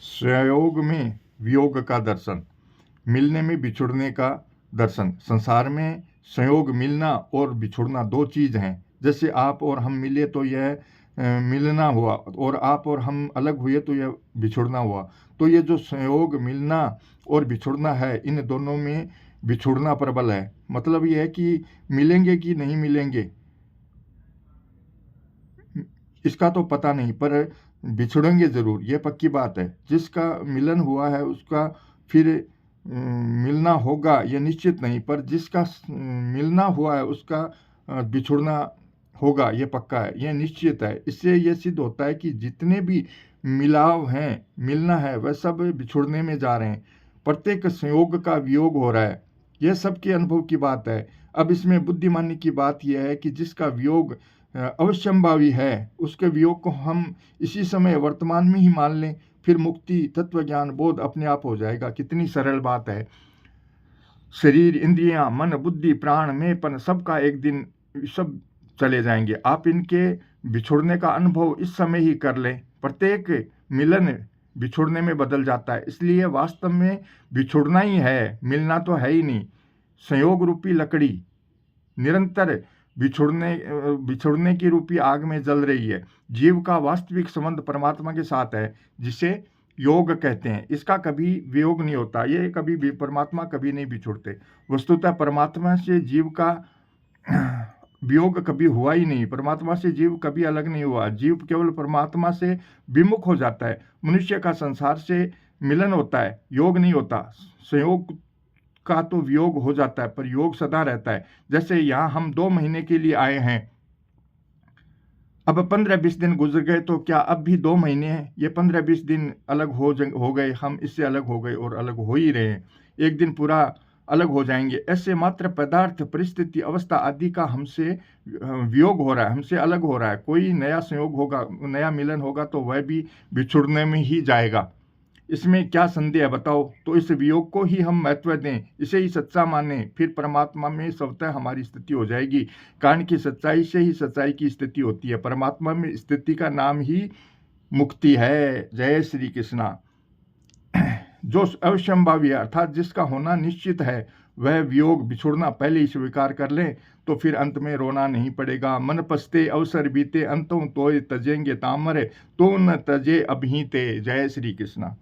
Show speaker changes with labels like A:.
A: संयोग में वियोग का दर्शन, मिलने में बिछुड़ने का दर्शन। संसार में संयोग मिलना और बिछुड़ना दो चीज़ हैं। जैसे आप और हम मिले तो यह मिलना हुआ, और आप और हम अलग हुए तो यह बिछुड़ना हुआ। तो ये जो संयोग मिलना और बिछुड़ना है, इन दोनों में बिछुड़ना प्रबल है। मतलब ये है कि मिलेंगे कि नहीं मिलेंगे इसका तो पता नहीं, पर बिछड़ेंगे ज़रूर, ये पक्की बात है। जिसका मिलन हुआ है उसका फिर मिलना होगा ये निश्चित नहीं, पर जिसका मिलना हुआ है उसका बिछुड़ना होगा ये पक्का है, ये निश्चित है। इससे ये सिद्ध होता है कि जितने भी मिलाव हैं, मिलना है, वह सब बिछुड़ने में जा रहे हैं। प्रत्येक संयोग का वियोग हो रहा है, यह सबके अनुभव की बात है। अब इसमें बुद्धिमानी की बात यह है कि जिसका वियोग अवश्यंभावी है, उसके वियोग को हम इसी समय वर्तमान में ही मान लें, फिर मुक्ति, तत्व ज्ञान, बोध अपने आप हो जाएगा। कितनी सरल बात है। शरीर, इंद्रियां, मन, बुद्धि, प्राण, मैंपन, सबका एक दिन सब चले जाएंगे। आप इनके बिछुड़ने का अनुभव इस समय ही कर लें। प्रत्येक मिलन बिछुड़ने में बदल जाता है, इसलिए वास्तव में बिछुड़ना ही है, मिलना तो है ही नहीं। संयोग रूपी लकड़ी निरंतर बिछुड़ने की रूपी आग में जल रही है। जीव का वास्तविक संबंध परमात्मा के साथ है, जिसे योग कहते हैं। इसका कभी वियोग नहीं होता, ये कभी भी परमात्मा कभी नहीं बिछुड़ते। वस्तुतः परमात्मा से जीव का वियोग कभी हुआ ही नहीं। परमात्मा से जीव कभी अलग नहीं हुआ। जीव केवल परमात्मा से विमुख हो जाता है। मनुष्य का संसार से मिलन होता है, योग नहीं होता। संयोग का तो वियोग हो जाता है, पर योग सदा रहता है। जैसे यहाँ हम 2 महीने के लिए आए हैं, अब 15-20 दिन गुजर गए, तो क्या अब भी 2 महीने हैं? ये 15-20 दिन अलग हो गए, हम इससे अलग हो गए और अलग हो ही रहे हैं। एक दिन पूरा अलग हो जाएंगे। ऐसे मात्र पदार्थ, परिस्थिति, अवस्था आदि का हमसे वियोग हो रहा है, हमसे अलग हो रहा है। कोई नया संयोग होगा, नया मिलन होगा, तो वह भी बिछुड़ने में ही जाएगा। इसमें क्या संदेह है बताओ? तो इस वियोग को ही हम महत्व दें, इसे ही सच्चा माने, फिर परमात्मा में स्वतः हमारी स्थिति हो जाएगी। कारण कि सच्चाई से ही सच्चाई की स्थिति होती है। परमात्मा में स्थिति का नाम ही मुक्ति है। जय श्री कृष्णा। जो अवश्यंभावी है, अर्थात जिसका होना निश्चित है, वह वियोग बिछुड़ना पहले ही स्वीकार कर लें, तो फिर अंत में रोना नहीं पड़ेगा। मन पछते अवसर बीते, अंतों तोय तजेंगे तामर, तो न तजे अभी ते। जय श्री कृष्णा।